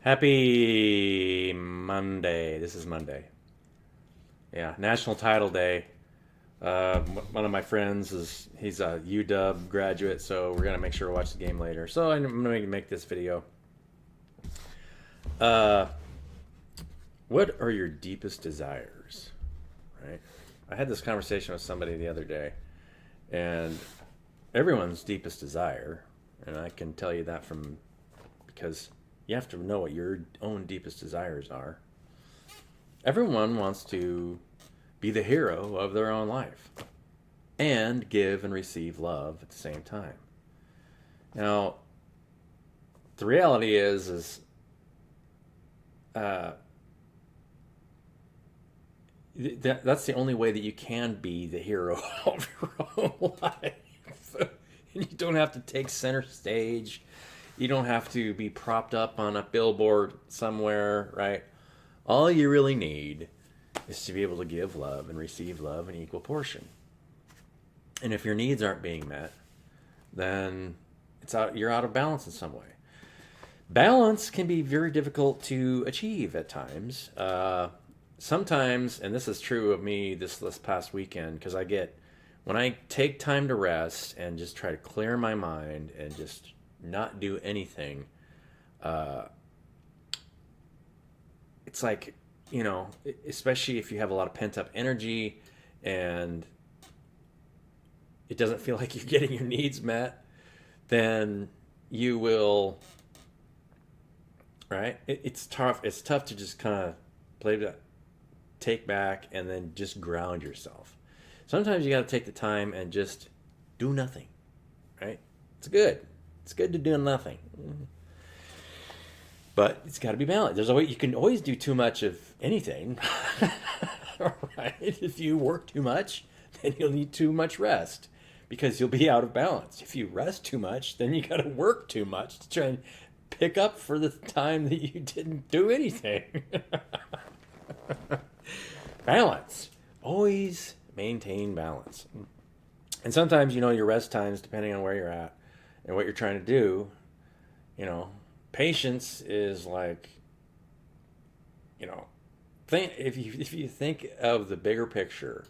Happy Monday. This is Monday. Yeah, National Title Day. One of my friends he's a UW graduate, so we're gonna make sure to watch the game later. So I'm gonna make this video. Uh, what are your deepest desires? Right. I had this conversation with somebody the other day, and everyone's deepest desire, and I can tell you that from because you have to know what your own deepest desires are. Everyone wants to be the hero of their own life and give and receive love at the same time. Now, the reality is uh, that's the only way that you can be the hero of your own life. And you don't have to take center stage. You don't have to be propped up on a billboard somewhere, right? All you really need is to be able to give love and receive love in equal portion. And if your needs aren't being met, then you're out of balance in some way. Balance can be very difficult to achieve at times. Sometimes, and this is true of me this past weekend, because when I take time to rest and just try to clear my mind and just not do anything, it's like, especially if you have a lot of pent up energy and it doesn't feel like you're getting your needs met, then you will, right? It's tough. It's tough to just kind of play that, take back, and then just ground yourself. Sometimes you got to take the time and just do nothing, right? It's good. It's good to do nothing. But it's got to be balanced. You can always do too much of anything, right? If you work too much, then you'll need too much rest because you'll be out of balance. If you rest too much, then you got to work too much to try and pick up for the time that you didn't do anything. Balance. Always maintain balance. And sometimes, your rest times, depending on where you're at and what you're trying to do, patience is like, if you think of the bigger picture,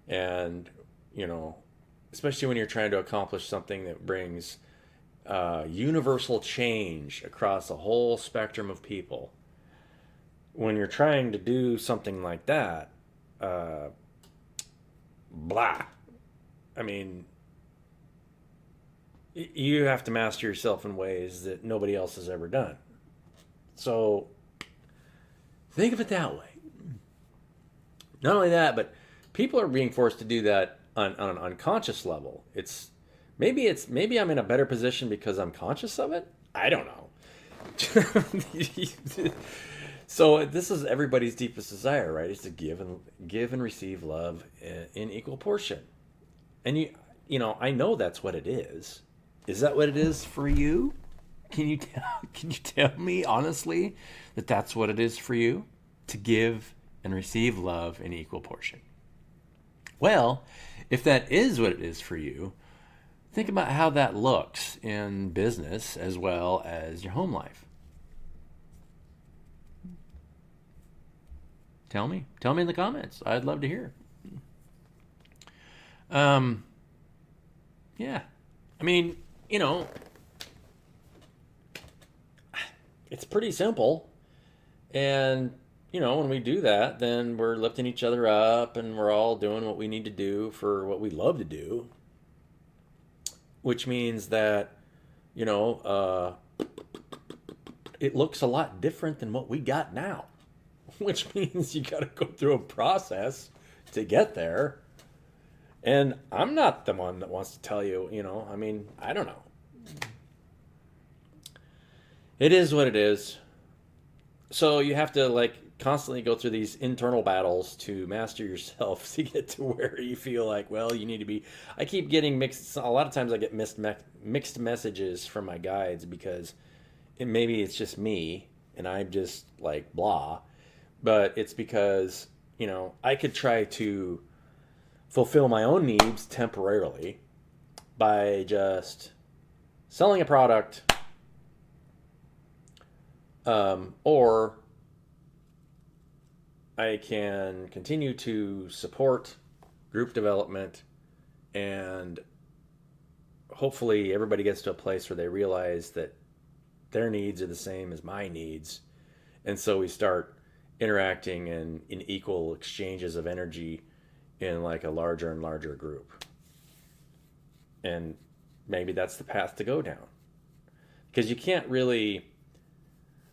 and especially when you're trying to accomplish something that brings universal change across a whole spectrum of people, when you're trying to do something like that, blah. I mean, you have to master yourself in ways that nobody else has ever done. So think of it that way. Not only that, but people are being forced to do that on an unconscious level. Maybe I'm in a better position because I'm conscious of it. I don't know. So this is everybody's deepest desire, right? Is to give and receive love in equal portion. And I know that's what it is. Is that what it is for you? Can you tell me honestly that that's what it is for you? To give and receive love in equal portion. Well, if that is what it is for you, think about how that looks in business as well as your home life. Tell me in the comments. I'd love to hear. Yeah. I mean, it's pretty simple. And, when we do that, then we're lifting each other up and we're all doing what we need to do for what we love to do. Which means that, it looks a lot different than what we got now. Which means you got to go through a process to get there. And I'm not the one that wants to tell you, I don't know. It is what it is. So you have to constantly go through these internal battles to master yourself to get to where you feel like, well, you need to be. I keep getting mixed. A lot of times I get mixed messages from my guides because maybe it's just me and I'm just like blah. But it's because, I could try to fulfill my own needs temporarily by just selling a product, Or I can continue to support group development, and hopefully everybody gets to a place where they realize that their needs are the same as my needs. And so we start interacting in equal exchanges of energy in like a larger and larger group. And maybe that's the path to go down. Because you can't really,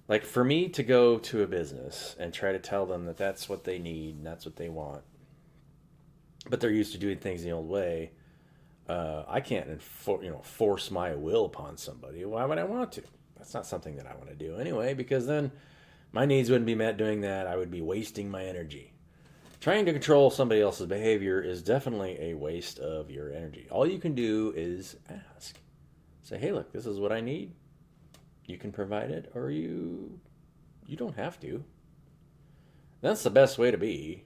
like, for me to go to a business and try to tell them that that's what they need and that's what they want, but they're used to doing things the old way. I can't force my will upon somebody. Why would I want to? That's not something that I want to do anyway, because then my needs wouldn't be met doing that. I would be wasting my energy. Trying to control somebody else's behavior is definitely a waste of your energy. All you can do is ask. Say, hey, look, this is what I need. You can provide it, or you don't have to. That's the best way to be.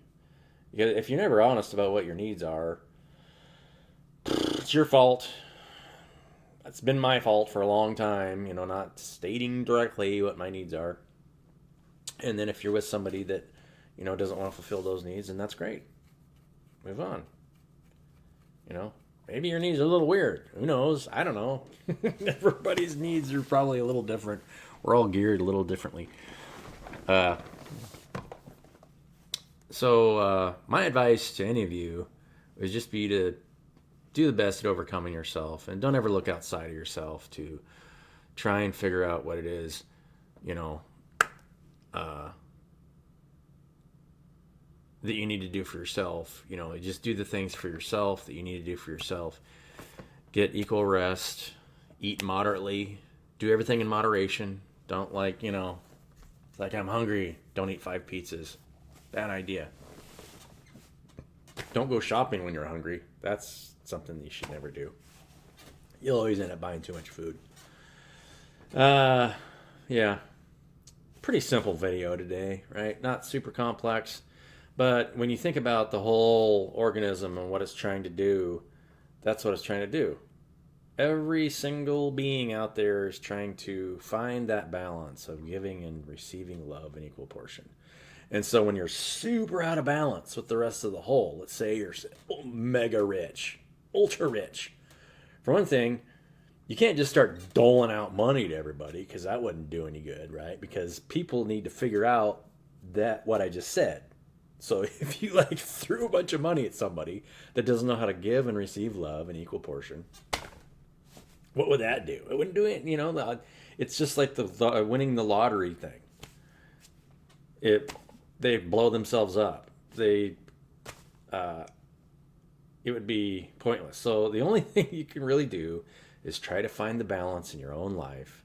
Because if you're never honest about what your needs are, it's your fault. It's been my fault for a long time, not stating directly what my needs are. And then if you're with somebody that, doesn't want to fulfill those needs, then that's great. Move on. Maybe your needs are a little weird. Who knows? I don't know. Everybody's needs are probably a little different. We're all geared a little differently. So my advice to any of you would just be to do the best at overcoming yourself, and don't ever look outside of yourself to try and figure out what it is, that you need to do for yourself. Just do the things for yourself that you need to do for yourself. Get equal rest, eat moderately, do everything in moderation. Don't it's like I'm hungry, don't eat 5 pizzas. Bad idea. Don't go shopping when you're hungry. That's something you should never do. You'll always end up buying too much food. Yeah. Pretty simple video today, right? Not super complex. But when you think about the whole organism and what it's trying to do, that's what it's trying to do. Every single being out there is trying to find that balance of giving and receiving love in equal portion. And so when you're super out of balance with the rest of the whole, let's say you're mega rich, ultra rich. For one thing, you can't just start doling out money to everybody, because that wouldn't do any good, right? Because people need to figure out what I just said. So if you threw a bunch of money at somebody that doesn't know how to give and receive love in equal portion, what would that do? It wouldn't do it. It's just like the winning the lottery thing. They blow themselves up. It would be pointless. So the only thing you can really do is try to find the balance in your own life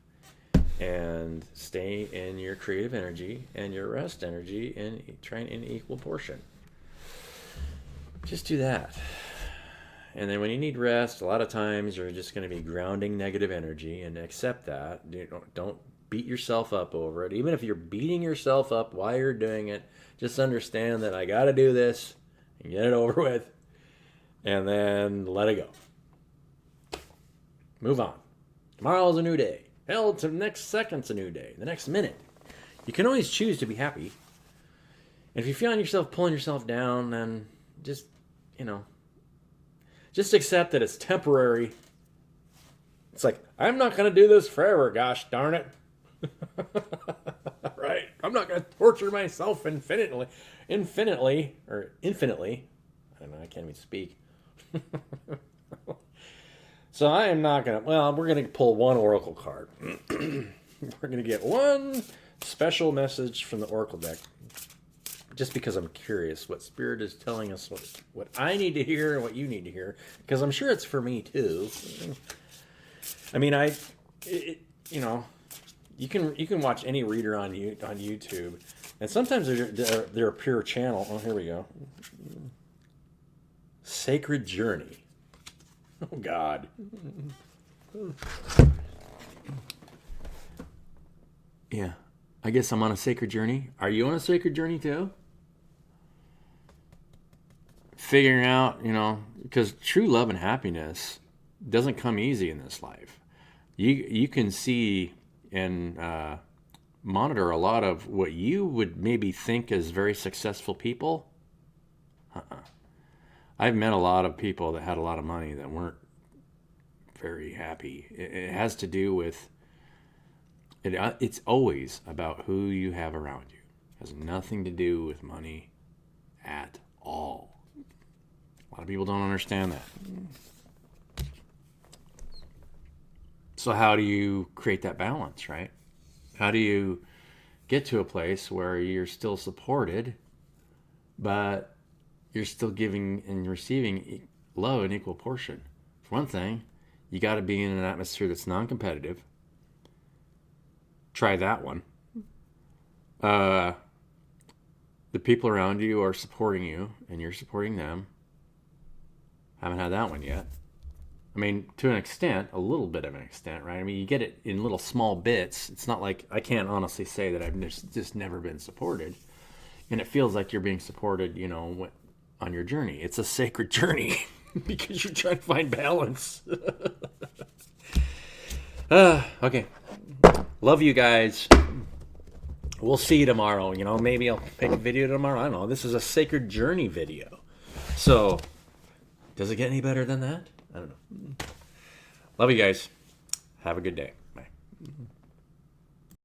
and stay in your creative energy and your rest energy and try in equal portion. Just do that. And then when you need rest, a lot of times you're just going to be grounding negative energy, and accept that. Don't beat yourself up over it. Even if you're beating yourself up while you're doing it, just understand that I got to do this and get it over with, and then let it go. Move on. Tomorrow's a new day. Hell, to the next second's a new day. The next minute. You can always choose to be happy. And if you find yourself pulling yourself down, then just accept that it's temporary. It's like, I'm not going to do this forever, gosh darn it. Right? I'm not going to torture myself infinitely. I don't know, I can't even speak. So I am not going to, we're going to pull one oracle card. We're going to get one special message from the oracle deck, just because I'm curious what Spirit is telling us, what I need to hear and what you need to hear, because I'm sure it's for me too. I mean, you can watch any reader on YouTube, and sometimes they're a pure channel. Oh, here we go. Sacred Journey. Oh God. Yeah, I guess I'm on a sacred journey. Are you on a sacred journey too? Figuring out, because true love and happiness doesn't come easy in this life. You can see in monitor a lot of what you would maybe think as very successful people. I've met a lot of people that had a lot of money that weren't very happy. It has to do with it's always about who you have around you. It has nothing to do with money at all. A lot of people don't understand that. So how do you create that balance, right? How do you get to a place where you're still supported, but you're still giving and receiving love in equal portion? For one thing, you got to be in an atmosphere that's non-competitive. Try that one. The people around you are supporting you, and you're supporting them. Haven't had that one yet. I mean, to an extent, a little bit of an extent, right? I mean, you get it in little small bits. It's not like I can't honestly say that I've just never been supported. And it feels like you're being supported, on your journey. It's a sacred journey because you're trying to find balance. Okay. Love you guys. We'll see you tomorrow. Maybe I'll make a video tomorrow. I don't know. This is a sacred journey video. So, does it get any better than that? I don't know. Love you guys. Have a good day. Bye.